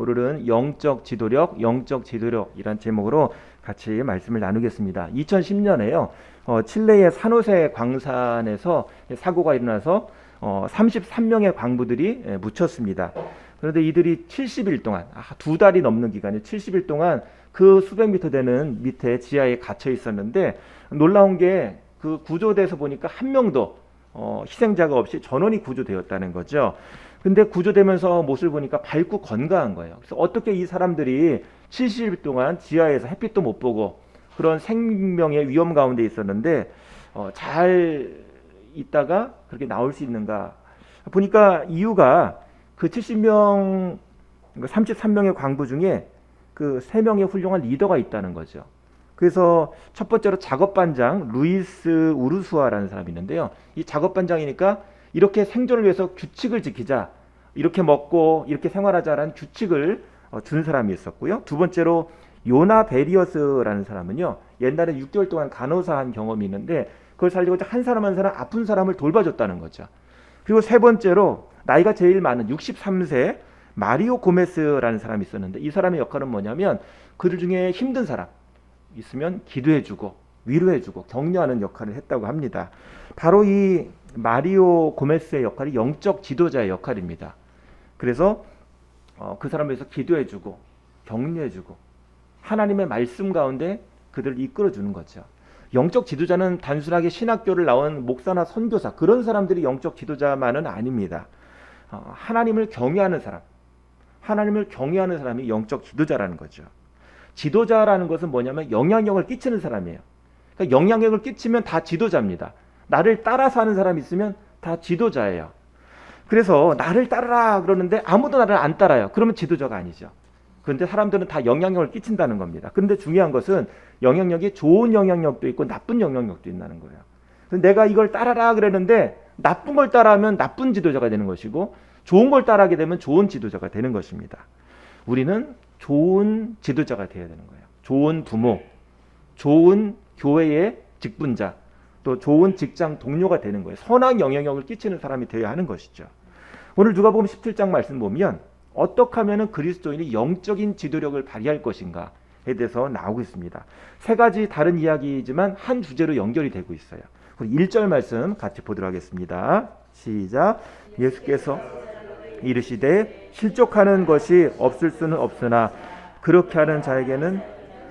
오늘은 영적 지도력, 영적 지도력이란 제목으로 같이 말씀을 나누겠습니다. 2010년에요. 칠레의 산호세 광산에서 사고가 일어나서 33명의 광부들이 묻혔습니다. 그런데 이들이 70일 동안, 2달이 넘는 기간에 70일 동안 그 수백 미터 되는 밑에 지하에 갇혀 있었는데, 놀라운 게 그 구조돼서 보니까 한 명도 희생자가 없이 전원이 구조되었다는 거죠. 근데 구조되면서 모습을 보니까 밝고 건강한 거예요. 그래서 어떻게 이 사람들이 70일 동안 지하에서 햇빛도 못 보고 그런 생명의 위험 가운데 있었는데 잘 있다가 그렇게 나올 수 있는가 보니까 이유가 그 70명, 33명의 광부 중에 그 3명의 훌륭한 리더가 있다는 거죠. 그래서 첫 번째로 작업반장 루이스 우르수아라는 사람이 있는데요. 이 작업반장이니까 이렇게 생존을 위해서 규칙을 지키자, 이렇게 먹고 이렇게 생활하자라는 규칙을 준 사람이 있었고요. 두 번째로 요나 베리어스라는 사람은요, 옛날에 6개월 동안 간호사한 경험이 있는데 그걸 살리고자 한 사람 한 사람 아픈 사람을 돌봐줬다는 거죠. 그리고 세 번째로 나이가 제일 많은 63세 마리오 고메스라는 사람이 있었는데, 이 사람의 역할은 뭐냐면 그들 중에 힘든 사람 있으면 기도해주고 위로해주고 격려하는 역할을 했다고 합니다. 바로 이 마리오 고메스의 역할이 영적 지도자의 역할입니다. 그래서 그 사람을 위해서 기도해주고 격려해주고 하나님의 말씀 가운데 그들을 이끌어주는 거죠. 영적 지도자는 단순하게 신학교를 나온 목사나 선교사, 그런 사람들이 영적 지도자만은 아닙니다. 하나님을 경외하는 사람, 하나님을 경외하는 사람이 영적 지도자라는 거죠. 지도자라는 것은 뭐냐면 영향력을 끼치는 사람이에요. 그러니까 영향력을 끼치면 다 지도자입니다. 나를 따라서 하는 사람이 있으면 다 지도자예요. 그래서 나를 따르라 그러는데 아무도 나를 안 따라요. 그러면 지도자가 아니죠. 그런데 사람들은 다 영향력을 끼친다는 겁니다. 그런데 중요한 것은 영향력이 좋은 영향력도 있고 나쁜 영향력도 있다는 거예요. 내가 이걸 따라라 그러는데 나쁜 걸 따라하면 나쁜 지도자가 되는 것이고, 좋은 걸 따라하게 되면 좋은 지도자가 되는 것입니다. 우리는 좋은 지도자가 되어야 되는 거예요. 좋은 부모, 좋은 교회의 직분자, 또 좋은 직장 동료가 되는 거예요. 선한 영향력을 끼치는 사람이 되어야 하는 것이죠. 오늘 누가복음 17장 말씀 보면 어떻게 하면 그리스도인이 영적인 지도력을 발휘할 것인가에 대해서 나오고 있습니다. 세 가지 다른 이야기이지만 한 주제로 연결이 되고 있어요. 우리 1절 말씀 같이 보도록 하겠습니다. 시작. 예수께서 이르시되 실족하는 것이 없을 수는 없으나 그렇게 하는 자에게는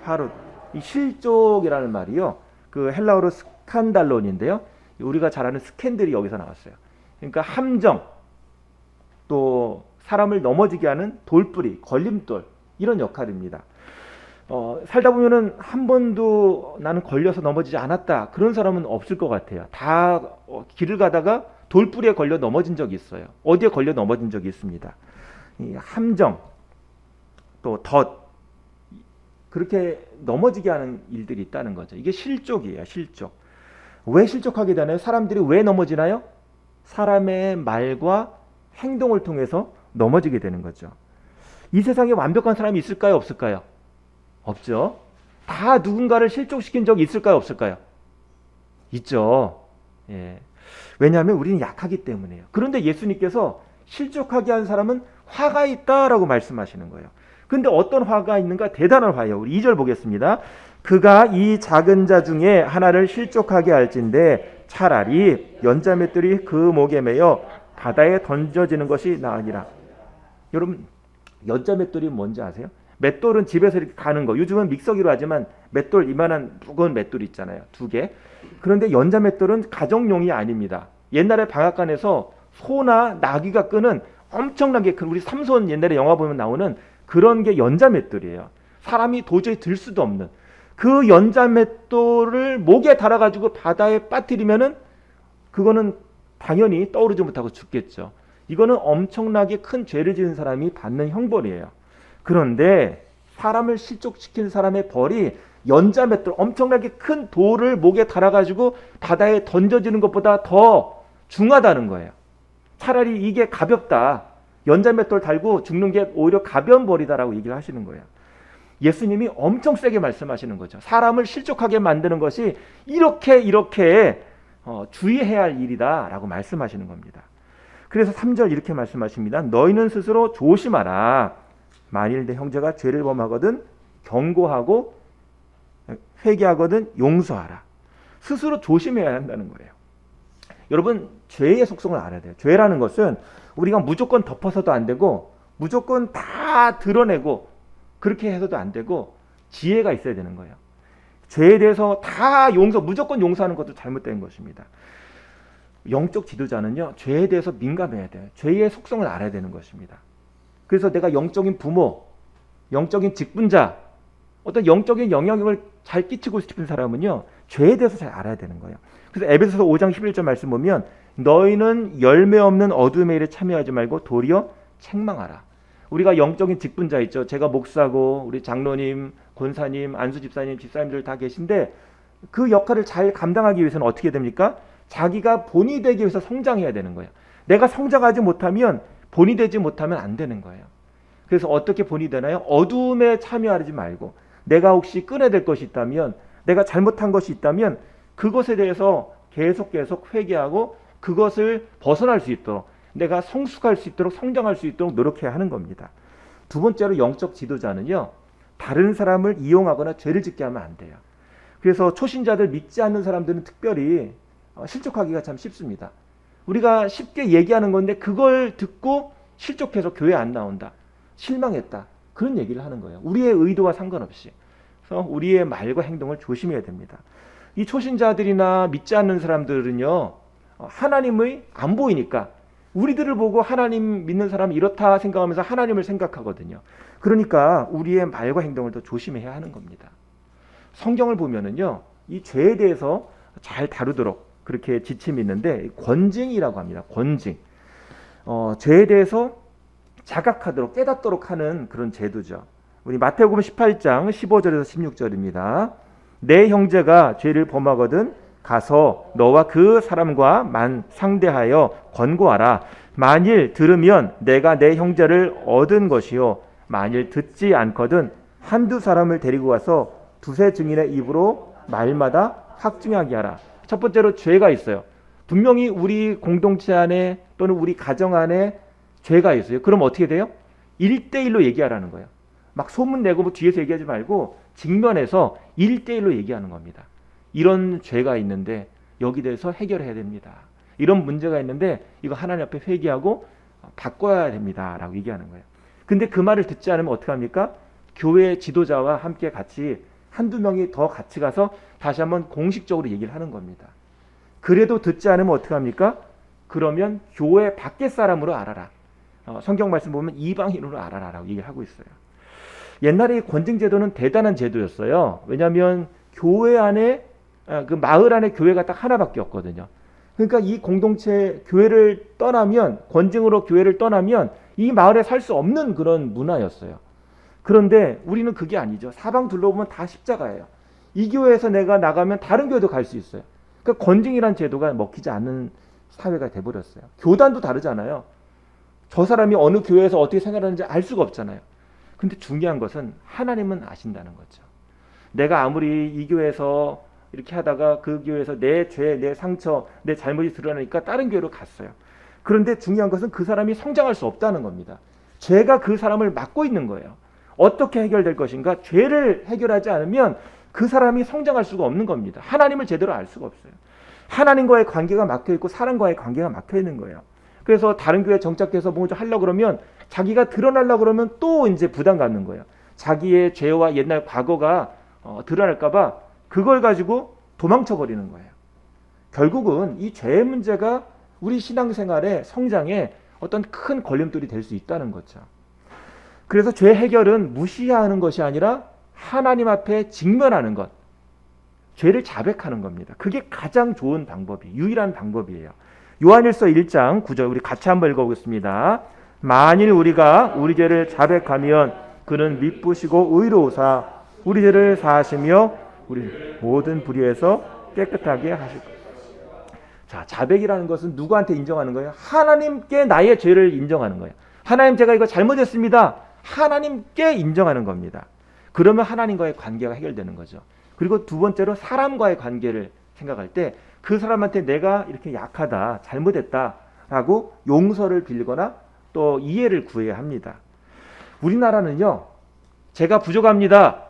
바로 이 실족이라는 말이요, 그 헬라어로 스칸달론인데요, 우리가 잘 아는 스캔들이 여기서 나왔어요. 그러니까 함정, 또 사람을 넘어지게 하는 돌뿌리, 걸림돌, 이런 역할입니다. 살다 보면은 한 번도 나는 걸려서 넘어지지 않았다, 그런 사람은 없을 것 같아요. 다 길을 가다가 돌뿌리에 걸려 넘어진 적이 있어요. 어디에 걸려 넘어진 적이 있습니다. 이 함정, 또 덫, 그렇게 넘어지게 하는 일들이 있다는 거죠. 이게 실족이에요. 실족. 왜 실족하게 되나요? 사람들이 왜 넘어지나요? 사람의 말과 행동을 통해서 넘어지게 되는 거죠. 이 세상에 완벽한 사람이 있을까요? 없을까요? 없죠. 다 누군가를 실족시킨 적이 있을까요? 없을까요? 있죠. 예. 왜냐하면 우리는 약하기 때문에요. 그런데 예수님께서 실족하게 한 사람은 화가 있다라고 말씀하시는 거예요. 근데 어떤 화가 있는가? 대단한 화예요. 우리 2절 보겠습니다. 그가 이 작은 자 중에 하나를 실족하게 할진대 차라리 연자맷돌이 그 목에 매여 바다에 던져지는 것이 나으니라. 여러분, 연자맷돌이 뭔지 아세요? 맷돌은 집에서 이렇게 가는 거, 요즘은 믹서기로 하지만 맷돌, 이만한 무거운 맷돌 있잖아요, 2개. 그런데 연자맷돌은 가정용이 아닙니다. 옛날에 방앗간에서 소나 나귀가 끄는 엄청나게 큰, 우리 삼손 옛날에 영화 보면 나오는 그런 게 연자맷돌이에요. 사람이 도저히 들 수도 없는 그 연자맷돌을 목에 달아가지고 바다에 빠뜨리면은 그거는 당연히 떠오르지 못하고 죽겠죠. 이거는 엄청나게 큰 죄를 지은 사람이 받는 형벌이에요. 그런데 사람을 실족시킨 사람의 벌이 연자맷돌, 엄청나게 큰 돌을 목에 달아가지고 바다에 던져지는 것보다 더 중하다는 거예요. 차라리 이게 가볍다, 연자맷돌 달고 죽는 게 오히려 가벼운 벌이다라고 얘기를 하시는 거예요. 예수님이 엄청 세게 말씀하시는 거죠. 사람을 실족하게 만드는 것이 이렇게 주의해야 할 일이다라고 말씀하시는 겁니다. 그래서 3절 이렇게 말씀하십니다. 너희는 스스로 조심하라. 만일 내 형제가 죄를 범하거든 경고하고 회개하거든 용서하라. 스스로 조심해야 한다는 거예요. 여러분, 죄의 속성을 알아야 돼요. 죄라는 것은 우리가 무조건 덮어서도 안 되고 무조건 다 드러내고 그렇게 해서도 안 되고 지혜가 있어야 되는 거예요. 죄에 대해서 다 무조건 용서하는 것도 잘못된 것입니다. 영적 지도자는요, 죄에 대해서 민감해야 돼요. 죄의 속성을 알아야 되는 것입니다. 그래서 내가 영적인 부모, 영적인 직분자, 어떤 영적인 영향력을 잘 끼치고 싶은 사람은요, 죄에 대해서 잘 알아야 되는 거예요. 그래서 에베소서 5장 11절 말씀 보면 너희는 열매 없는 어둠의 일에 참여하지 말고 도리어 책망하라. 우리가 영적인 직분자 있죠. 제가 목사고 우리 장로님, 권사님, 안수 집사님, 집사님들 다 계신데 그 역할을 잘 감당하기 위해서는 어떻게 됩니까? 자기가 본이 되기 위해서 성장해야 되는 거예요. 내가 성장하지 못하면 본이 되지 못하면 안 되는 거예요. 그래서 어떻게 본이 되나요? 어둠에 참여하지 말고 내가 혹시 끊어야 될 것이 있다면, 내가 잘못한 것이 있다면 그것에 대해서 계속 회개하고 그것을 벗어날 수 있도록, 내가 성숙할 수 있도록, 성장할 수 있도록 노력해야 하는 겁니다. 두 번째로 영적 지도자는요, 다른 사람을 이용하거나 죄를 짓게 하면 안 돼요. 그래서 초신자들, 믿지 않는 사람들은 특별히 실족하기가 참 쉽습니다. 우리가 쉽게 얘기하는 건데 그걸 듣고 실족해서 교회 안 나온다, 실망했다, 그런 얘기를 하는 거예요. 우리의 의도와 상관없이. 그래서 우리의 말과 행동을 조심해야 됩니다. 이 초신자들이나 믿지 않는 사람들은요, 하나님의 안 보이니까 우리들을 보고 하나님 믿는 사람이 이렇다 생각하면서 하나님을 생각하거든요. 그러니까 우리의 말과 행동을 더 조심해야 하는 겁니다. 성경을 보면은요, 이 죄에 대해서 잘 다루도록 그렇게 지침이 있는데 권징이라고 합니다. 권징. 죄에 대해서 자각하도록, 깨닫도록 하는 그런 제도죠. 우리 마태복음 18장 15절에서 16절입니다. 내 형제가 죄를 범하거든 가서 너와 그 사람과 상대하여 권고하라. 만일 들으면 내가 내 형제를 얻은 것이요, 만일 듣지 않거든 한두 사람을 데리고 가서 두세 증인의 입으로 말마다 확증하게 하라. 첫 번째로 죄가 있어요. 분명히 우리 공동체 안에 또는 우리 가정 안에 죄가 있어요. 그럼 어떻게 돼요? 1대1로 얘기하라는 거예요. 막 소문내고 뭐 뒤에서 얘기하지 말고 직면해서 1대1로 얘기하는 겁니다. 이런 죄가 있는데 여기 대해서 해결해야 됩니다. 이런 문제가 있는데 이거 하나님 앞에 회개하고 바꿔야 됩니다 라고 얘기하는 거예요. 근데 그 말을 듣지 않으면 어떻게 합니까? 교회 지도자와 함께 같이 한두 명이 더 같이 가서 다시 한번 공식적으로 얘기를 하는 겁니다. 그래도 듣지 않으면 어떻게 합니까? 그러면 교회 밖의 사람으로 알아라. 성경 말씀 보면 이방인으로 알아라 라고 얘기를 하고 있어요. 옛날에 권징 제도는 대단한 제도였어요. 왜냐하면 교회 안에, 그 마을 안에 교회가 딱 하나밖에 없거든요. 그러니까 이 공동체 교회를 떠나면, 권징으로 교회를 떠나면 이 마을에 살 수 없는 그런 문화였어요. 그런데 우리는 그게 아니죠. 사방 둘러보면 다 십자가예요. 이 교회에서 내가 나가면 다른 교회도 갈 수 있어요. 그러니까 권징이란 제도가 먹히지 않는 사회가 돼버렸어요. 교단도 다르잖아요. 저 사람이 어느 교회에서 어떻게 생활하는지 알 수가 없잖아요. 근데 중요한 것은 하나님은 아신다는 거죠. 내가 아무리 이 교회에서 이렇게 하다가 그 교회에서 내 죄, 내 상처, 내 잘못이 드러나니까 다른 교회로 갔어요. 그런데 중요한 것은 그 사람이 성장할 수 없다는 겁니다. 죄가 그 사람을 막고 있는 거예요. 어떻게 해결될 것인가? 죄를 해결하지 않으면 그 사람이 성장할 수가 없는 겁니다. 하나님을 제대로 알 수가 없어요. 하나님과의 관계가 막혀있고 사람과의 관계가 막혀있는 거예요. 그래서 다른 교회에 정착해서 뭐 좀 하려고 그러면 자기가 드러나려고 그러면 또 이제 부담 갖는 거예요. 자기의 죄와 옛날 과거가 드러날까봐 그걸 가지고 도망쳐 버리는 거예요. 결국은 이 죄의 문제가 우리 신앙생활의 성장에 어떤 큰 걸림돌이 될 수 있다는 거죠. 그래서 죄 해결은 무시하는 것이 아니라 하나님 앞에 직면하는 것, 죄를 자백하는 겁니다. 그게 가장 좋은 방법이, 유일한 방법이에요. 요한일서 1장 9절 우리 같이 한번 읽어보겠습니다. 만일 우리가 우리 죄를 자백하면 그는 미쁘시고 의로우사 우리 죄를 사하시며 우리 모든 불의에서 깨끗하게 하실 것입니다. 자, 자백이라는 것은 누구한테 인정하는 거예요? 하나님께 나의 죄를 인정하는 거예요. 하나님, 제가 이거 잘못했습니다. 하나님께 인정하는 겁니다. 그러면 하나님과의 관계가 해결되는 거죠. 그리고 두 번째로 사람과의 관계를 생각할 때 그 사람한테 내가 이렇게 약하다, 잘못했다라고 용서를 빌거나 또 이해를 구해야 합니다. 우리나라는요, 제가 부족합니다,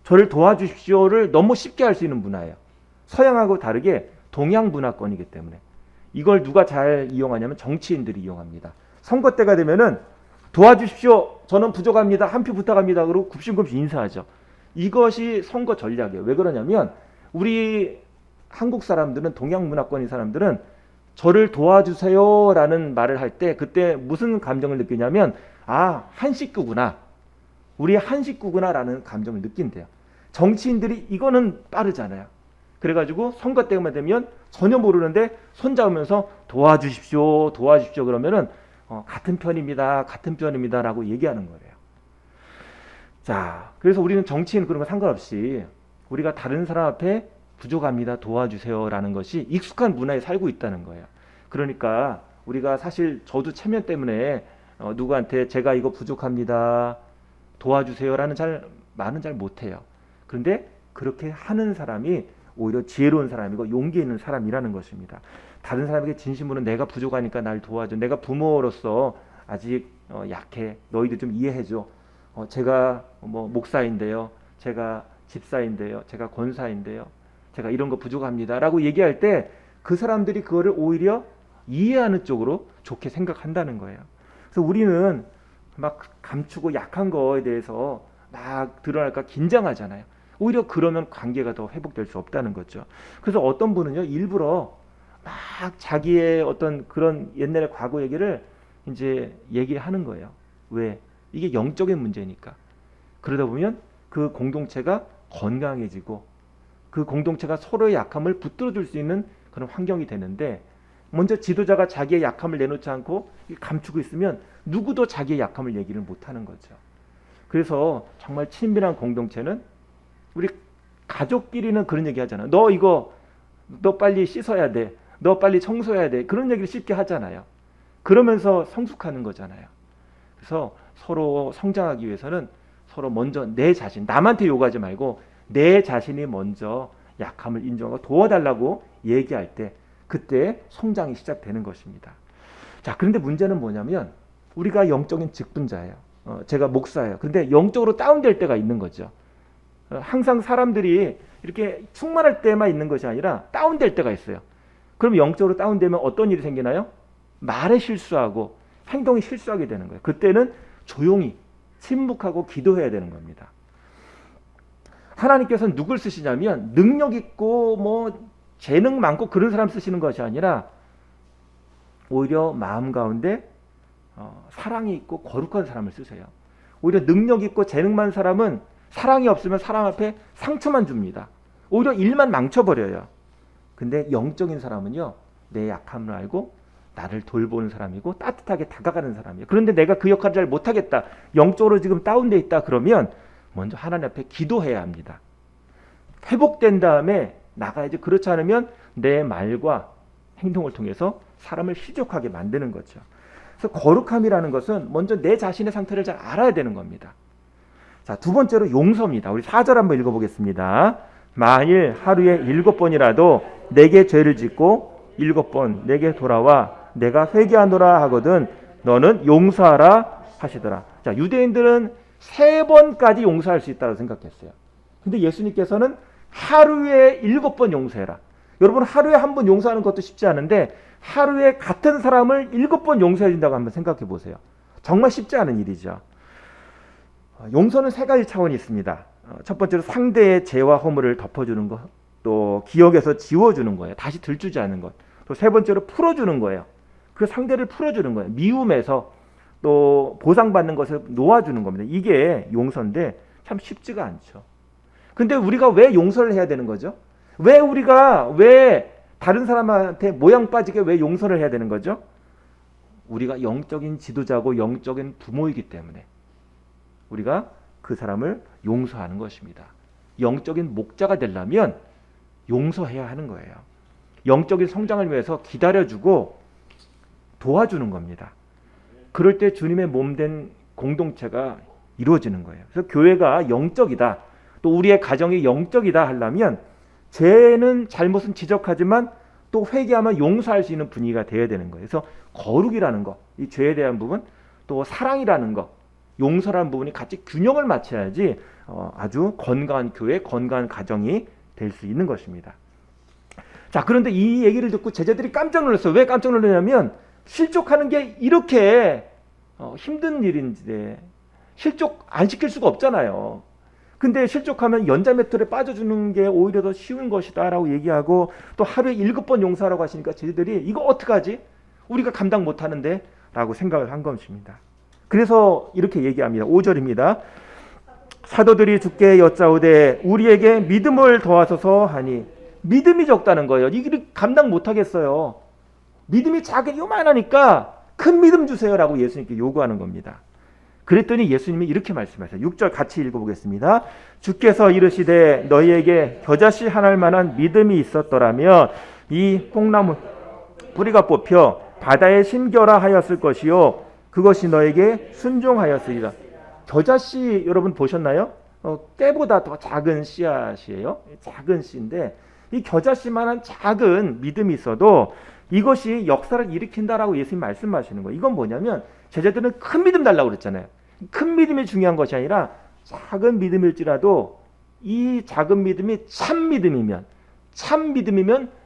저를 도와주십시오를 너무 쉽게 할 수 있는 문화예요. 서양하고 다르게 동양 문화권이기 때문에. 이걸 누가 잘 이용하냐면 정치인들이 이용합니다. 선거 때가 되면은 도와주십시오, 저는 부족합니다, 한 표 부탁합니다, 그러고 굽신굽신 인사하죠. 이것이 선거 전략이에요. 왜 그러냐면 우리 한국 사람들은, 동양 문화권인 사람들은 저를 도와주세요라는 말을 할 때 그때 무슨 감정을 느끼냐면, 아, 한 식구구나, 우리 한 식구구나라는 감정을 느낀대요. 정치인들이 이거는 빠르잖아요. 그래가지고 선거 때만 되면 전혀 모르는데 손잡으면서 도와주십시오, 도와주십시오 그러면은 같은 편입니다, 같은 편입니다라고 얘기하는 거예요. 자, 그래서 우리는 정치인 그런 거 상관없이 우리가 다른 사람 앞에 부족합니다, 도와주세요라는 것이 익숙한 문화에 살고 있다는 거예요. 그러니까 우리가 사실 저도 체면 때문에 누구한테 제가 이거 부족합니다, 도와주세요라는 말은 잘 못해요. 그런데 그렇게 하는 사람이 오히려 지혜로운 사람이고 용기 있는 사람이라는 것입니다. 다른 사람에게 진심으로 내가 부족하니까 날 도와줘, 내가 부모로서 아직 약해, 너희들 좀 이해해줘, 제가 뭐 목사인데요, 제가 집사인데요, 제가 권사인데요, 제가 이런 거 부족합니다 라고 얘기할 때 그 사람들이 그거를 오히려 이해하는 쪽으로 좋게 생각한다는 거예요. 그래서 우리는 막 감추고 약한 거에 대해서 막 드러날까 긴장하잖아요. 오히려 그러면 관계가 더 회복될 수 없다는 거죠. 그래서 어떤 분은요, 일부러 막 자기의 어떤 그런 옛날의 과거 얘기를 이제 얘기하는 거예요. 왜? 이게 영적인 문제니까. 그러다 보면 그 공동체가 건강해지고 그 공동체가 서로의 약함을 붙들어 줄 수 있는 그런 환경이 되는데, 먼저 지도자가 자기의 약함을 내놓지 않고 감추고 있으면 누구도 자기의 약함을 얘기를 못하는 거죠. 그래서 정말 친밀한 공동체는, 우리 가족끼리는 그런 얘기 하잖아요. 너 빨리 씻어야 돼, 너 빨리 청소해야 돼, 그런 얘기를 쉽게 하잖아요. 그러면서 성숙하는 거잖아요. 그래서 서로 성장하기 위해서는 서로 먼저 내 자신, 남한테 요구하지 말고 내 자신이 먼저 약함을 인정하고 도와달라고 얘기할 때, 그때 성장이 시작되는 것입니다. 자, 그런데 문제는 뭐냐면 우리가 영적인 직분자예요. 제가 목사예요. 근데 영적으로 다운될 때가 있는 거죠. 항상 사람들이 이렇게 충만할 때만 있는 것이 아니라 다운될 때가 있어요. 그럼 영적으로 다운되면 어떤 일이 생기나요? 말에 실수하고 행동이 실수하게 되는 거예요. 그때는 조용히 침묵하고 기도해야 되는 겁니다. 하나님께서는 누굴 쓰시냐면 능력 있고 뭐 재능 많고 그런 사람 쓰시는 것이 아니라 오히려 마음 가운데 사랑이 있고 거룩한 사람을 쓰세요. 오히려 능력 있고 재능 많은 사람은 사랑이 없으면 사람 앞에 상처만 줍니다. 오히려 일만 망쳐버려요. 근데 영적인 사람은요, 내 약함을 알고 나를 돌보는 사람이고 따뜻하게 다가가는 사람이에요. 그런데 내가 그 역할을 잘 못하겠다, 영적으로 지금 다운돼 있다 그러면 먼저 하나님 앞에 기도해야 합니다. 회복된 다음에 나가야지. 그렇지 않으면 내 말과 행동을 통해서 사람을 희족하게 만드는 거죠. 그래서 거룩함이라는 것은 먼저 내 자신의 상태를 잘 알아야 되는 겁니다. 자, 두 번째로 용서입니다. 우리 4절 한번 읽어보겠습니다. 만일 하루에 7번이라도 내게 죄를 짓고 7번 내게 돌아와 내가 회개하노라 하거든 너는 용서하라 하시더라. 자, 유대인들은 3번까지 용서할 수 있다고 생각했어요. 근데 예수님께서는 하루에 7번 용서해라. 여러분, 하루에 한 번 용서하는 것도 쉽지 않은데 하루에 같은 사람을 7번 용서해 준다고 한번 생각해 보세요. 정말 쉽지 않은 일이죠. 용서는 3가지 차원이 있습니다. 첫 번째로 상대의 죄와 허물을 덮어주는 것, 또 기억에서 지워주는 거예요. 다시 들추지 않는 것. 또 3번째로 풀어주는 거예요. 그 상대를 풀어주는 거예요. 미움에서 또 보상받는 것을 놓아주는 겁니다. 이게 용서인데 참 쉽지가 않죠. 근데 우리가 왜 용서를 해야 되는 거죠? 왜 다른 사람한테 모양 빠지게 왜 용서를 해야 되는 거죠? 우리가 영적인 지도자고 영적인 부모이기 때문에 우리가 그 사람을 용서하는 것입니다. 영적인 목자가 되려면 용서해야 하는 거예요. 영적인 성장을 위해서 기다려주고 도와주는 겁니다. 그럴 때 주님의 몸된 공동체가 이루어지는 거예요. 그래서 교회가 영적이다, 또 우리의 가정이 영적이다 하려면 죄는 잘못은 지적하지만 또 회개하면 용서할 수 있는 분위기가 되어야 되는 거예요. 그래서 거룩이라는 것, 이 죄에 대한 부분, 또 사랑이라는 것, 용서라는 부분이 같이 균형을 맞춰야지 아주 건강한 교회, 건강한 가정이 될 수 있는 것입니다. 자, 그런데 이 얘기를 듣고 제자들이 깜짝 놀랐어요. 왜 깜짝 놀랐냐면 실족하는 게 이렇게 힘든 일인데 실족 안 시킬 수가 없잖아요. 근데 실족하면 연자매털에 빠져주는 게 오히려 더 쉬운 것이다 라고 얘기하고 또 하루에 7번 용서하라고 하시니까 제자들이 이거 어떡하지? 우리가 감당 못하는데 라고 생각을 한 것입니다. 그래서 이렇게 얘기합니다. 5절입니다. 사도들이 주께 여짜오되 우리에게 믿음을 더하소서 하니 믿음이 적다는 거예요. 이게 감당 못하겠어요. 믿음이 작은 요만하니까 큰 믿음 주세요라고 예수님께 요구하는 겁니다. 그랬더니 예수님이 이렇게 말씀하세요. 6절 같이 읽어보겠습니다. 주께서 이르시되 너희에게 겨자씨 하나일 만한 믿음이 있었더라면 이 뽕나무 뿌리가 뽑혀 바다에 심겨라 하였을 것이요 그것이 너에게 순종하였으리라. 겨자씨 여러분 보셨나요? 깨보다 더 작은 씨앗이에요. 작은 씨인데 이 겨자씨만한 작은 믿음이 있어도 이것이 역사를 일으킨다라고 예수님 말씀하시는 거예요. 이건 뭐냐면 제자들은 큰 믿음 달라고 그랬잖아요. 큰 믿음이 중요한 것이 아니라 작은 믿음일지라도 이 작은 믿음이 참 믿음이면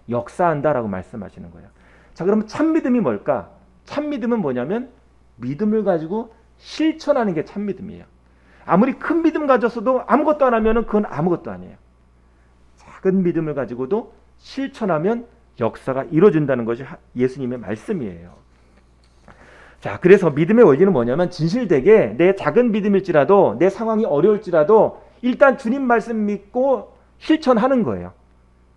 역사한다라고 말씀하시는 거예요. 자, 그러면 참 믿음이 뭘까? 참 믿음은 뭐냐면 믿음을 가지고 실천하는 게 참 믿음이에요. 아무리 큰 믿음 가졌어도 아무것도 안 하면 그건 아무것도 아니에요. 작은 믿음을 가지고도 실천하면 역사가 이루어진다는 것이 예수님의 말씀이에요. 자, 그래서 믿음의 원리는 뭐냐면 진실되게 내 작은 믿음일지라도 내 상황이 어려울지라도 일단 주님 말씀 믿고 실천하는 거예요.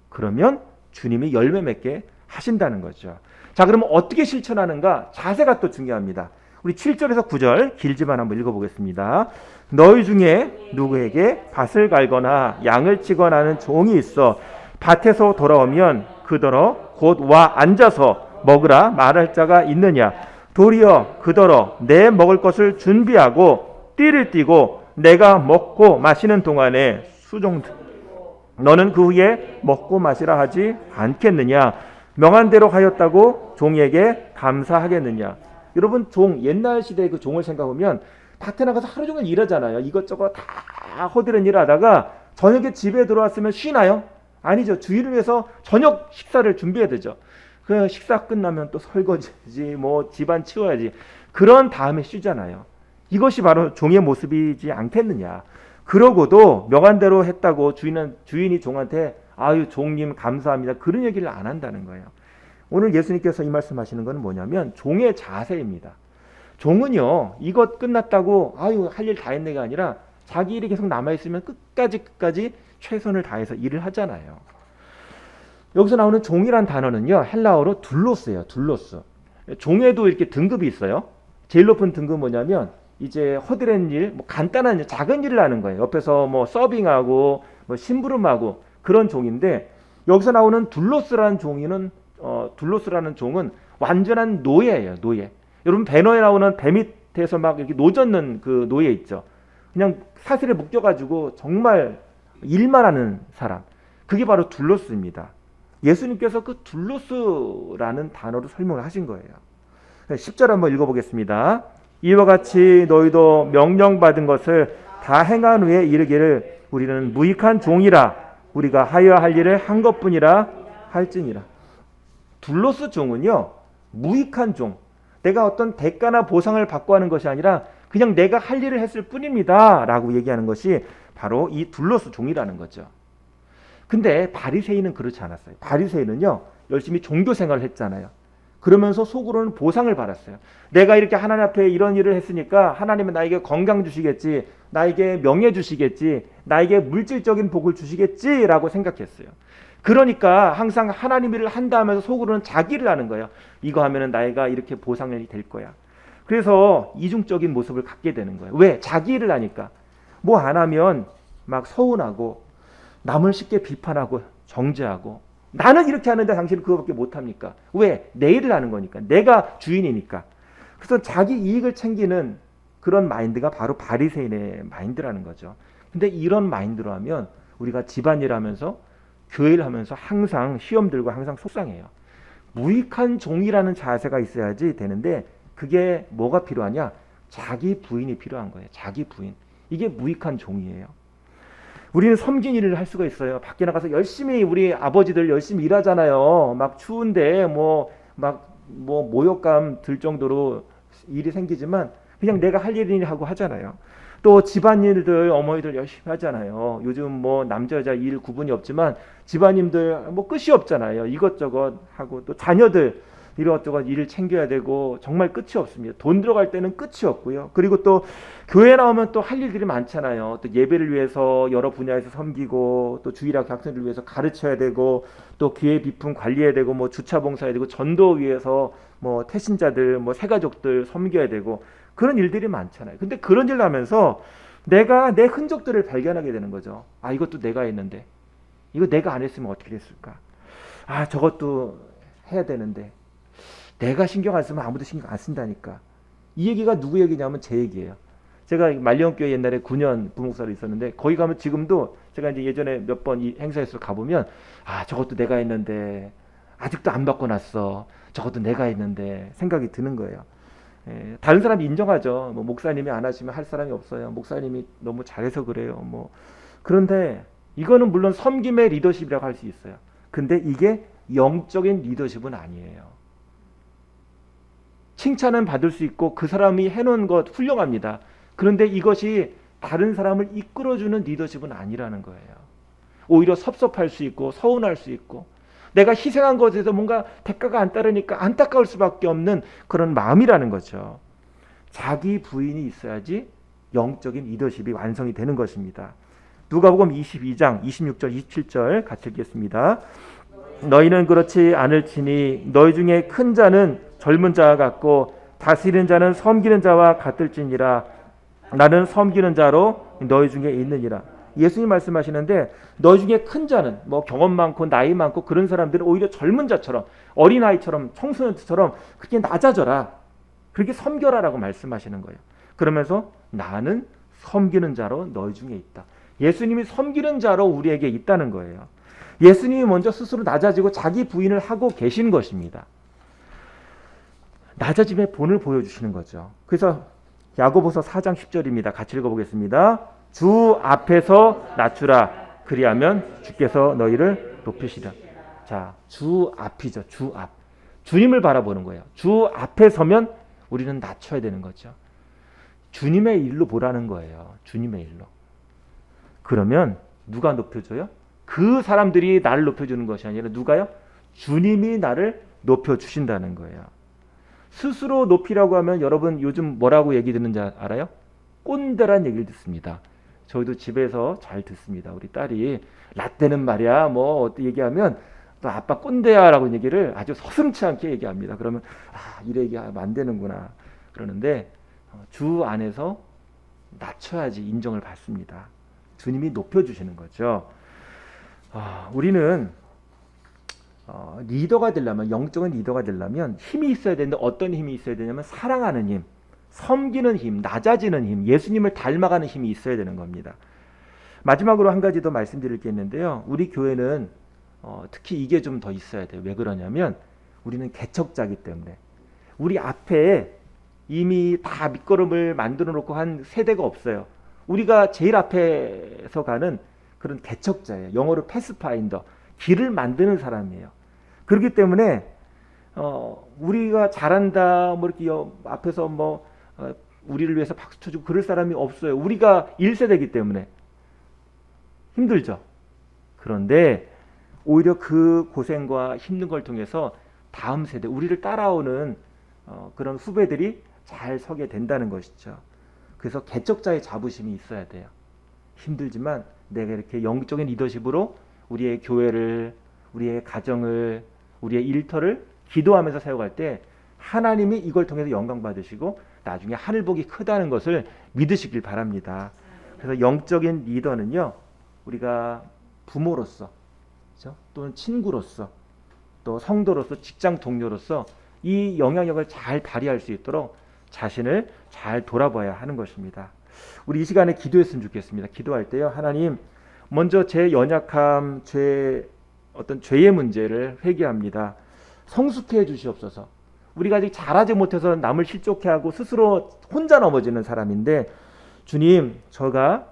그러면 주님이 열매 맺게 하신다는 거죠. 자, 그러면 어떻게 실천하는가? 자세가 또 중요합니다. 우리 7절에서 9절 길지만 한번 읽어보겠습니다. 너희 중에 누구에게 밭을 갈거나 양을 치거나 하는 종이 있어 밭에서 돌아오면 그더러 곧 와 앉아서 먹으라 말할 자가 있느냐? 도리어 그더러 내 먹을 것을 준비하고 띠를 띠고 내가 먹고 마시는 동안에 수종들 너는 그 후에 먹고 마시라 하지 않겠느냐? 명한 대로 하였다고 종에게 감사하겠느냐? 여러분 옛날 시대의 그 종을 생각하면 밭에 나가서 하루 종일 일하잖아요. 이것저것 다 허드렛 일을 하다가 저녁에 집에 들어왔으면 쉬나요? 아니죠. 주일을 위해서 저녁 식사를 준비해야 되죠. 그 식사 끝나면 또 설거지지 뭐 집안 치워야지. 그런 다음에 쉬잖아요. 이것이 바로 종의 모습이지 않겠느냐. 그러고도 명한대로 했다고 주인이 종한테 아유 종님 감사합니다. 그런 얘기를 안 한다는 거예요. 오늘 예수님께서 이 말씀하시는 것은 뭐냐면 종의 자세입니다. 종은요 이것 끝났다고 아유 할 일 다 했네가 아니라 자기 일이 계속 남아있으면 끝까지 최선을 다해서 일을 하잖아요. 여기서 나오는 종이란 단어는요 헬라어로 둘로스예요. 둘로스. 종에도 이렇게 등급이 있어요. 제일 높은 등급은 뭐냐면 이제 허드렛 일, 뭐 간단한 일, 작은 일을 하는 거예요. 옆에서 뭐 서빙하고 뭐 심부름하고 그런 종인데 여기서 나오는 둘로스라는 종은 완전한 노예예요. 노예. 여러분 배너에 나오는 배 밑에서 막 이렇게 노젓는 그 노예 있죠. 그냥 사슬에 묶여가지고 정말 일만 하는 사람. 그게 바로 둘로스입니다. 예수님께서 그 둘로스라는 단어로 설명을 하신 거예요. 10절 한번 읽어보겠습니다. 이와 같이 너희도 명령받은 것을 다 행한 후에 이르기를 우리는 무익한 종이라 우리가 하여야 할 일을 한 것뿐이라 할지니라. 둘로스 종은요 무익한 종, 내가 어떤 대가나 보상을 받고 하는 것이 아니라 그냥 내가 할 일을 했을 뿐입니다 라고 얘기하는 것이 바로 이 둘로스 종이라는 거죠. 근데 바리새인은 그렇지 않았어요. 바리새인은요 열심히 종교 생활을 했잖아요. 그러면서 속으로는 보상을 받았어요. 내가 이렇게 하나님 앞에 이런 일을 했으니까 하나님은 나에게 건강 주시겠지, 나에게 명예 주시겠지, 나에게 물질적인 복을 주시겠지라고 생각했어요. 그러니까 항상 하나님 일을 한다 하면서 속으로는 자기 일을 하는 거예요. 이거 하면은 나이가 이렇게 보상이 될 거야. 그래서 이중적인 모습을 갖게 되는 거예요. 왜? 자기 일을 하니까. 뭐 안 하면 막 서운하고 남을 쉽게 비판하고 정죄하고 나는 이렇게 하는데 당신은 그거밖에 못합니까? 왜? 내 일을 하는 거니까. 내가 주인이니까. 그래서 자기 이익을 챙기는 그런 마인드가 바로 바리새인의 마인드라는 거죠. 근데 이런 마인드로 하면 우리가 집안일 하면서 교회를 하면서 항상 시험 들고 항상 속상해요. 무익한 종이라는 자세가 있어야지 되는데 그게 뭐가 필요하냐? 자기 부인이 필요한 거예요. 자기 부인. 이게 무익한 종이에요. 우리는 섬긴 일을 할 수가 있어요. 밖에 나가서 열심히 우리 아버지들 열심히 일하잖아요. 막 추운데 뭐 모욕감 들 정도로 일이 생기지만 그냥 내가 할 일이니 하고 하잖아요. 또 집안일들 어머니들 열심히 하잖아요. 요즘 뭐 남자 여자 일 구분이 없지만 집안님들 뭐 끝이 없잖아요. 이것저것 하고 또 자녀들 이것저것 일을 챙겨야 되고 정말 끝이 없습니다. 돈 들어갈 때는 끝이 없고요. 그리고 또 교회 나오면 또 할 일들이 많잖아요. 또 예배를 위해서 여러 분야에서 섬기고 또 주일학 학생들을 위해서 가르쳐야 되고 또 기회 비품 관리해야 되고 뭐 주차 봉사해야 되고 전도 위해서 뭐 태신자들 뭐 새가족들 섬겨야 되고 그런 일들이 많잖아요. 근데 그런 일 하면서 내가 내 흔적들을 발견하게 되는 거죠. 아, 이것도 내가 했는데 이거 내가 안 했으면 어떻게 됐을까? 아, 저것도 해야 되는데 내가 신경 안 쓰면 아무도 신경 안 쓴다니까. 이 얘기가 누구 얘기냐면 제 얘기예요. 제가 말리원교회 옛날에 9년 부목사로 있었는데 거기 가면 지금도 제가 이제 예전에 몇 번 이 행사에서 가보면 아, 저것도 내가 했는데 아직도 안 바꿔놨어. 저것도 내가 했는데 생각이 드는 거예요. 다른 사람이 인정하죠. 뭐 목사님이 안 하시면 할 사람이 없어요. 목사님이 너무 잘해서 그래요. 뭐 그런데 이거는 물론 섬김의 리더십이라고 할 수 있어요. 근데 이게 영적인 리더십은 아니에요. 칭찬은 받을 수 있고 그 사람이 해놓은 것 훌륭합니다. 그런데 이것이 다른 사람을 이끌어주는 리더십은 아니라는 거예요. 오히려 섭섭할 수 있고 서운할 수 있고 내가 희생한 것에서 뭔가 대가가 안 따르니까 안타까울 수밖에 없는 그런 마음이라는 거죠. 자기 부인이 있어야지 영적인 리더십이 완성이 되는 것입니다. 누가복음 22장 26절 27절 같이 읽겠습니다. 너희는 그렇지 않을지니 너희 중에 큰 자는 젊은 자와 같고 다스리는 자는 섬기는 자와 같을지니라. 나는 섬기는 자로 너희 중에 있느니라. 예수님 말씀하시는데 너희 중에 큰 자는 뭐 경험 많고 나이 많고 그런 사람들은 오히려 젊은 자처럼 어린아이처럼 청소년처럼 그렇게 낮아져라. 그렇게 섬겨라라고 말씀하시는 거예요. 그러면서 나는 섬기는 자로 너희 중에 있다. 예수님이 섬기는 자로 우리에게 있다는 거예요. 예수님이 먼저 스스로 낮아지고 자기 부인을 하고 계신 것입니다. 낮아짐의 본을 보여주시는 거죠. 그래서 야고보서 4장 10절입니다. 같이 읽어보겠습니다. 주 앞에서 낮추라. 그리하면 주께서 너희를 높이시라. 자, 주 앞이죠. 주 앞. 주님을 바라보는 거예요. 주 앞에 서면 우리는 낮춰야 되는 거죠. 주님의 일로 보라는 거예요. 주님의 일로. 그러면 누가 높여줘요? 그 사람들이 나를 높여주는 것이 아니라 누가요? 주님이 나를 높여주신다는 거예요. 스스로 높이라고 하면 여러분 요즘 뭐라고 얘기 듣는지 알아요? 꼰대란 얘기를 듣습니다. 저희도 집에서 잘 듣습니다. 우리 딸이 라떼는 말이야 뭐 얘기하면 또 아빠 꼰대야 라고 얘기를 아주 서슴치 않게 얘기합니다. 그러면 아, 이래 얘기하면 안 되는구나 그러는데 주 안에서 낮춰야지 인정을 받습니다. 주님이 높여주시는 거죠. 우리는 리더가 되려면 영적인 리더가 되려면 힘이 있어야 되는데 어떤 힘이 있어야 되냐면 사랑하는 힘, 섬기는 힘, 낮아지는 힘, 예수님을 닮아가는 힘이 있어야 되는 겁니다. 마지막으로 한 가지 더 말씀드릴 게 있는데요. 우리 교회는 특히 이게 좀 더 있어야 돼요. 왜 그러냐면 우리는 개척자이기 때문에 우리 앞에 이미 다 밑거름을 만들어 놓고 한 세대가 없어요. 우리가 제일 앞에서 가는 그런 개척자예요. 영어로 패스파인더, 길을 만드는 사람이에요. 그렇기 때문에 우리가 잘한다 뭐 이렇게 앞에서 우리를 위해서 박수 쳐주고 그럴 사람이 없어요. 우리가 1세대이기 때문에 힘들죠. 그런데 오히려 그 고생과 힘든 걸 통해서 다음 세대, 우리를 따라오는 그런 후배들이 잘 서게 된다는 것이죠. 그래서 개척자의 자부심이 있어야 돼요. 힘들지만 내가 이렇게 영적인 리더십으로 우리의 교회를, 우리의 가정을, 우리의 일터를 기도하면서 세워갈 때 하나님이 이걸 통해서 영광 받으시고 나중에 하늘복이 크다는 것을 믿으시길 바랍니다. 그래서 영적인 리더는요, 우리가 부모로서, 그렇죠? 또는 친구로서, 또 성도로서, 직장 동료로서 이 영향력을 잘 발휘할 수 있도록 자신을 잘 돌아봐야 하는 것입니다. 우리 이 시간에 기도했으면 좋겠습니다. 기도할 때요, 하나님, 먼저 제 연약함, 어떤 죄의 문제를 회개합니다. 성숙해 주시옵소서. 우리가 아직 잘하지 못해서 남을 실족해하고 스스로 혼자 넘어지는 사람인데, 주님, 저가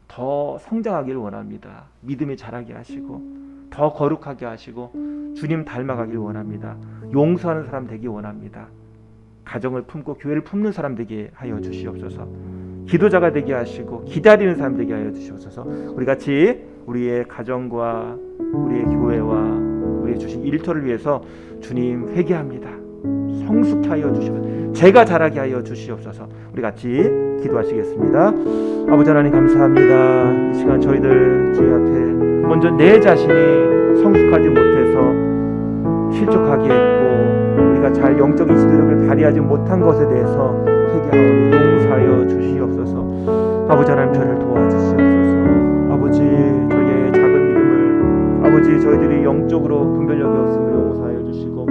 더 성장하기를 원합니다. 믿음이 자라게 하시고 더 거룩하게 하시고 주님 닮아가기를 원합니다. 용서하는 사람 되기 원합니다. 가정을 품고 교회를 품는 사람 되게 하여 주시옵소서. 기도자가 되게 하시고 기다리는 사람 되게 하여 주시옵소서. 우리 같이 우리의 가정과 우리의 교회와 우리의 주신 일터를 위해서 주님 회개합니다. 성숙케 하여 주시옵소서. 제가 자라게 하여 주시옵소서. 우리 같이 기도하시겠습니다. 아버지 하나님 감사합니다. 이 시간 저희들 주의 앞에 먼저 내 자신이 성숙하지 못해서 실족하게 했고 우리가 잘 영적인 지도력을 발휘하지 못한 것에 대해서 회개하오니 용서하여 주시옵소서. 아버지 하나님 저를 도와주시옵소서. 아버지 저희의 작은 믿음을 아버지 저희들이 영적으로 분별력이 없음을 용서하여 주시고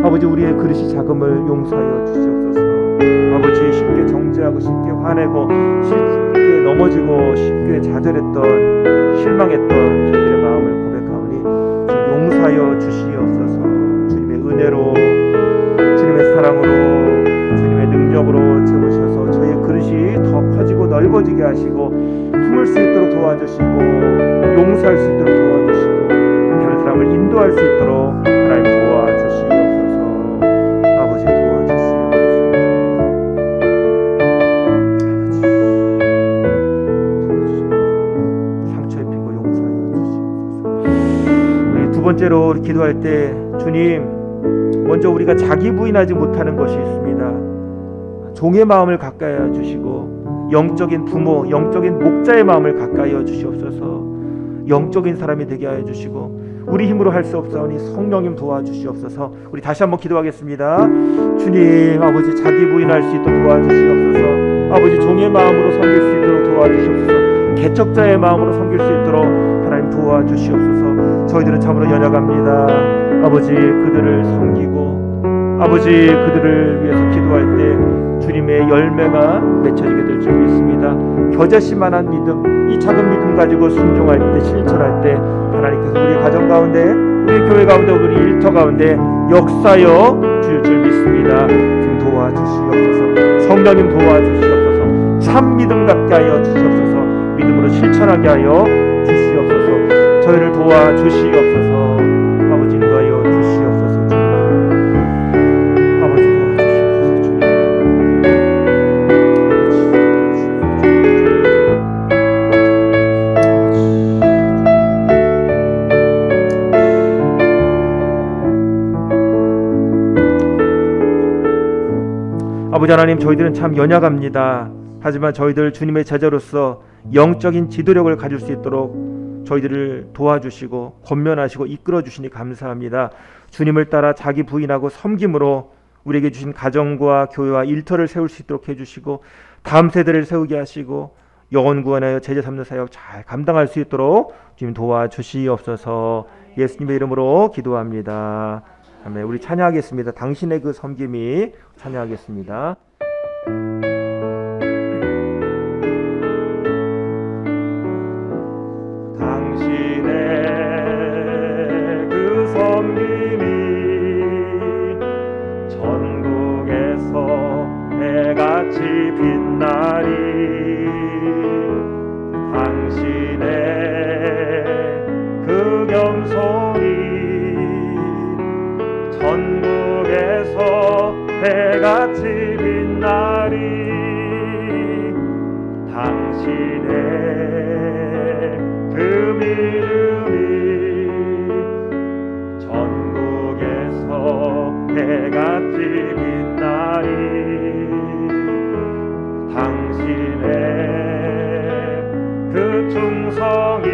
아버지 우리의 그릇이 작음을 용서하여 주시옵소서. 아버지 쉽게 정죄하고 쉽게 화내고 쉽게 넘어지고 쉽게 좌절했던 실망했던 저희들의 마음을 고백하오니 주님 용서하여 주시옵소서. 주님의 은혜로 주님의 사랑으로 주님의 능력으로 채우셔서 저희의 그릇이 더 커지고 넓어지게 하시고 품을 수 있도록 도와주시고 용서할 수 있도록 도와주시고 다른 사람을 인도할 수 있도록 하나님 도와주시옵소서. 아버지 도와주시옵소서. 상처 입히고 용서하여 주시옵소서. 우리 두 번째로 기도할 때 주님 먼저 우리가 자기 부인하지 못하는 것이 있습니다. 종의 마음을 가까이 하여 주시고 영적인 부모, 영적인 목자의 마음을 가까이 하여 주시옵소서. 영적인 사람이 되게 하여 주시고 우리 힘으로 할 수 없사오니 성령님 도와주시옵소서. 우리 다시 한번 기도하겠습니다. 주님 아버지 자기 부인할 수 있도록 도와주시옵소서. 아버지 종의 마음으로 섬길 수 있도록 도와주시옵소서. 개척자의 마음으로 섬길 수 있도록 하나님 도와주시옵소서. 저희들은 참으로 연약합니다. 아버지 그들을 섬기고 아버지 그들을 위해서 기도할 때 주님의 열매가 맺혀지게 될 줄 믿습니다. 겨자씨만한 믿음, 이 작은 믿음 가지고 순종할 때 실천할 때 하나님께서 우리 가정 가운데 우리 교회 가운데 우리 일터 가운데 역사여 주실 줄 믿습니다. 지금 도와주시옵소서. 성령님 도와주시옵소서. 참 믿음 갖게 하여 주시옵소서. 믿음으로 실천하게 하여 주시옵소서. 저희를 도와주시옵소서. 아버지 인도하여 주시옵소서. 주님 아버지 도와주시옵소서. 주님 아버지 하나님 저희들은 참 연약합니다. 하지만 저희들 주님의 제자로서 영적인 지도력을 가질 수 있도록 저희들을 도와주시고 권면하시고 이끌어 주시니 감사합니다. 주님을 따라 자기 부인하고 섬김으로 우리에게 주신 가정과 교회와 일터를 세울 수 있도록 해주시고 다음 세대를 세우게 하시고 영혼 구원하여 제자 삼는 사역 잘 감당할 수 있도록 주님 도와주시옵소서. 예수님의 이름으로 기도합니다. 아멘. 우리 찬양하겠습니다. 당신의 그 섬김이 찬양하겠습니다. 같이 빛나리 당신의 그 겸손이 전국에서 해같이 빛나리 당신의 그 믿음이 전국에서 해같이 빛나리 당신의 그 충성이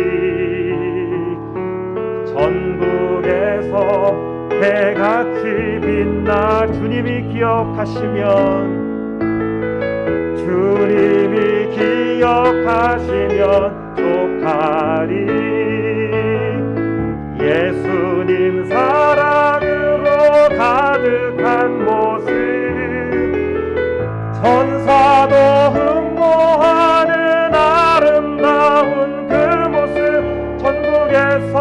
전국에서 해같이 빛나 주님이 기억하시면 족하리 예수님 사랑으로 가득한 모습 천사도 흠모하는 아름다운 그 모습 전국에서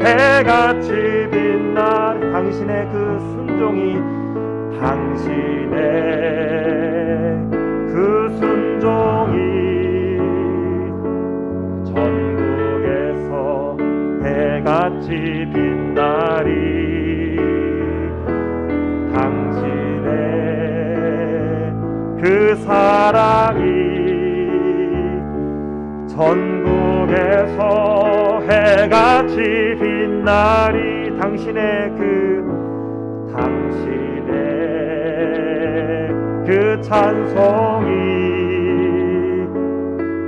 해같이 빛나는 당신의 그 순종이 해같이 빛나리. 당신의 그 사랑이 전국에서 해같이 빛나리. 당신의 그 찬송이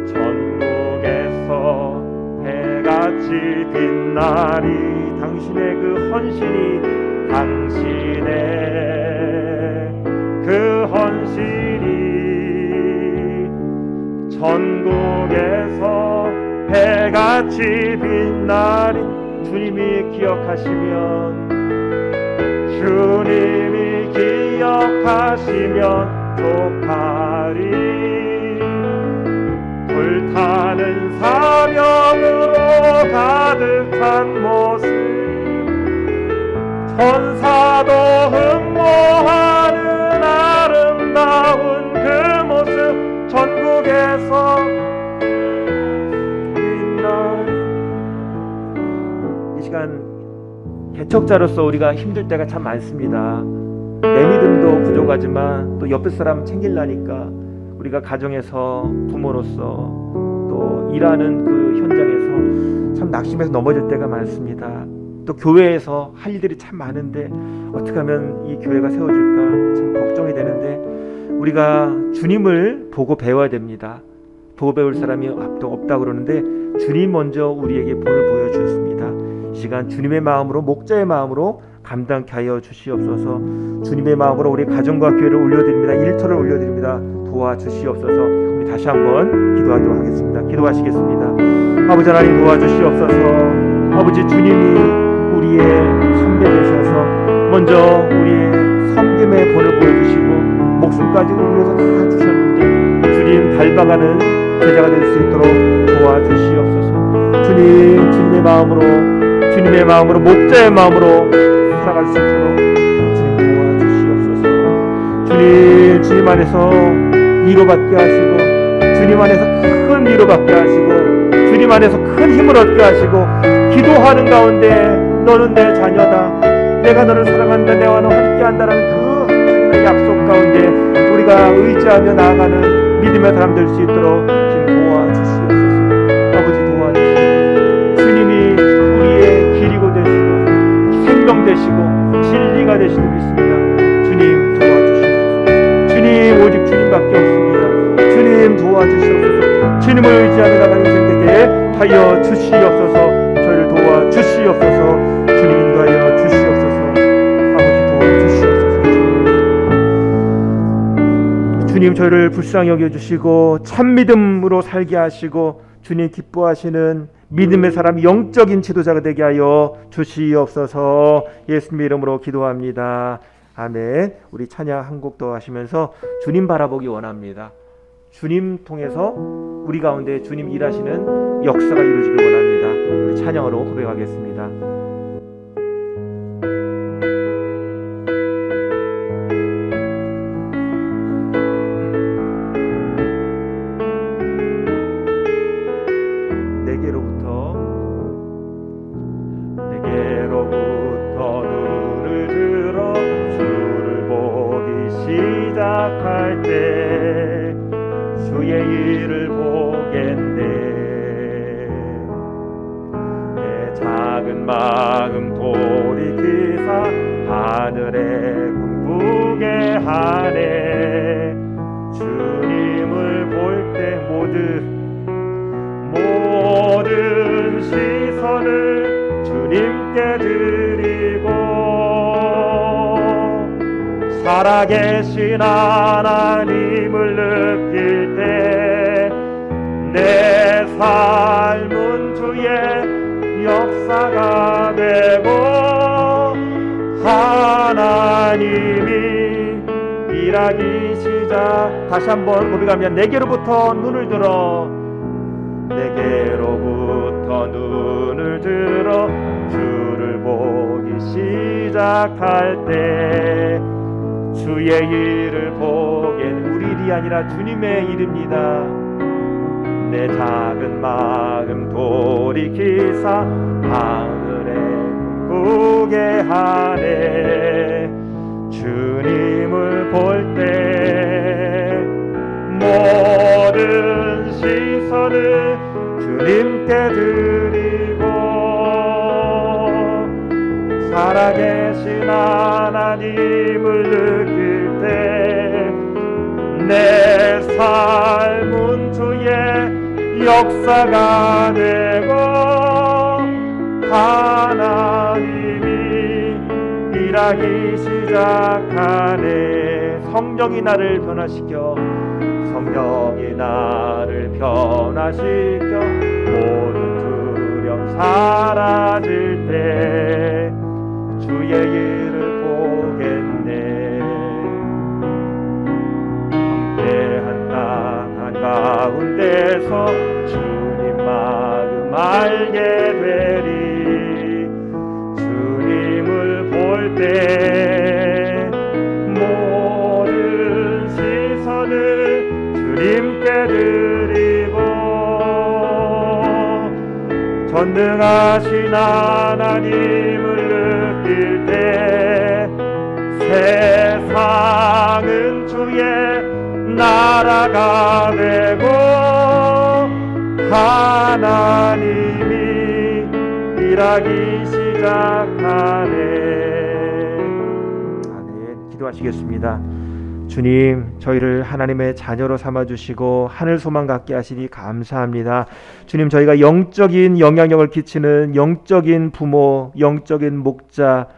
전국에서 해같이 빛나리. 당신의 그 헌신이 그 헌신이 전국에서 해같이 빛나리. 주님이 기억하시면 족하리. 불타는 사명으로 가득 찬 모습, 천사도 흠모하는 아름다운 그 모습 전국에서 빛나리. 이 시간 개척자로서 우리가 힘들 때가 참 많습니다. 내 믿음도 부족하지만 또 옆에 사람 챙기려니까 우리가 가정에서 부모로서 또 일하는 그 현장에서 참 낙심해서 넘어질 때가 많습니다. 또 교회에서 할 일들이 참 많은데 어떻게 하면 이 교회가 세워질까 참 걱정이 되는데, 우리가 주님을 보고 배워야 됩니다. 보고 배울 사람이 없다고 그러는데 주님 먼저 우리에게 본을 보여주셨습니다. 이 시간 주님의 마음으로, 목자의 마음으로 감당케 하여 주시옵소서. 주님의 마음으로 우리 가정과 교회를 올려드립니다. 일터를 올려드립니다. 도와주시옵소서. 우리 다시 한번 기도하도록 하겠습니다. 기도하시겠습니다. 아버지 하나님 도와주시옵소서. 아버지, 주님이 우리의 선배 되셔서 먼저 우리의 섬김의 본을 보여주시고 목숨까지 우리 위해서 다 주셨는데 주님 닮아가는 제자가 될 수 있도록 도와주시옵소서. 주님의 마음으로 목자의 마음으로 살아갈 수 있도록 주님 도와주시옵소서. 주님 안에서 위로받게 하시고, 주님 안에서 큰 위로받게 하시고, 주님 안에서 큰 힘을 얻게 하시고, 기도하는 가운데 너는 내 자녀다, 내가 너를 사랑한다, 내와 너 함께한다라는 그 주님의 약속 가운데 우리가 의지하며 나아가는 믿음의 사람 될 수 있도록 주님 도와주시옵소서. 아버지 도와주시옵소서. 주님이 우리의 길이고 되시고 생명 되시고 진리가 되시는 믿습니다. 주님 도와주시옵소서. 주님, 오직 주님밖에 없습니다. 주님 도와주시옵소서. 주님을 의지하며 나가는 인생 되게 하여 주시옵소서. 저희를 도와주시옵소서. 주님 인도하여 주시옵소서. 아버지 도와주시옵소서. 주님, 저희를 불쌍히 여겨주시고 참 믿음으로 살게 하시고 주님 기뻐하시는 믿음의 사람, 영적인 지도자가 되게 하여 주시옵소서. 예수님의 이름으로 기도합니다. 아멘. 우리 찬양 한 곡 더 하시면서 주님 바라보기 원합니다. 주님 통해서 우리 가운데 주님 일하시는 역사가 이루어지길 원합니다. 우리 찬양으로 고백하겠습니다. 내게로부터 눈을 들어 주를 보기 시작할 때 주의 일을 보겠네. 내 작은 마음 돌이키사 하늘에 꿈꾸게 하네. 주님을 볼 때 모든 시선을 주님께 드리고 살아계신 하나님을 느낄 때 내 삶은 주의 역사가 되고 하나님이 일하기 시작. 다시 한번 고백하면 내게로부터 눈을 들어 주를 보기 시작할 때 주의 일을 보겐 우리 일이 아니라 주님의 일입니다. 내 작은 마음 돌이키사 하늘 하늘에 꿈꾸게 하네. 주님을 볼 때 모든 시선을 주님께 드리고 살아계신 하나님을 느낄 때 내 삶은 주의 역사가 되고 하나님이 일하기 시작하네. 성령이 나를 변화시켜 모든 두려움 사라질 때 주의 일을 보겠네. 황폐한 땅 한가운데서 주님 마음 알게 되리. 주님을 볼 때 모든 시선을 주님께 드리고 전능하신 하나님을 느낄 때 세상은 주의 나라가 되고 하나님이 일하기 시작하네. 아멘. 기도하시겠습니다. 주님, 저희를 하나님의 자녀로 삼아주시고 하늘 소망 갖게 하시니 감사합니다. 주님, 저희가 영적인 영향력을 끼치는 영적인 부모, 영적인 목자,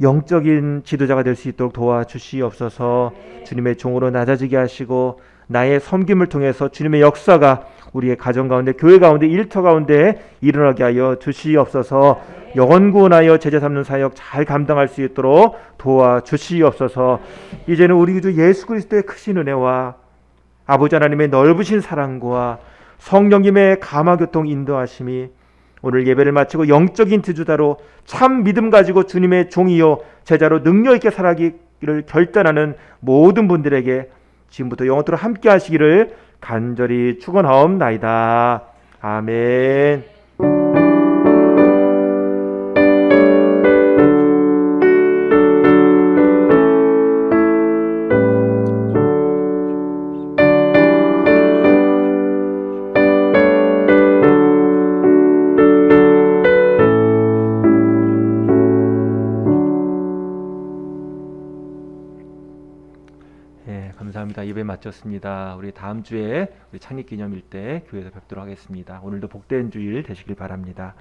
영적인 지도자가 될 수 있도록 도와주시옵소서. 주님의 종으로 낮아지게 하시고 나의 섬김을 통해서 주님의 역사가 우리의 가정 가운데, 교회 가운데, 일터 가운데 일어나게 하여 주시옵소서. 영원구원하여 제자 삼는 사역 잘 감당할 수 있도록 도와주시옵소서. 이제는 우리 주 예수 그리스도의 크신 은혜와 아버지 하나님의 넓으신 사랑과 성령님의 감화교통 인도하심이 오늘 예배를 마치고 영적인 지도자로 참 믿음 가지고 주님의 종이요 제자로 능력 있게 살아가기를 결단하는 모든 분들에게 지금부터 영원토록 함께 하시기를 간절히 축원하옵나이다. 아멘. 감사합니다. 예배 마쳤습니다. 우리 다음 주에 우리 창립기념일 때 교회에서 뵙도록 하겠습니다. 오늘도 복된 주일 되시길 바랍니다.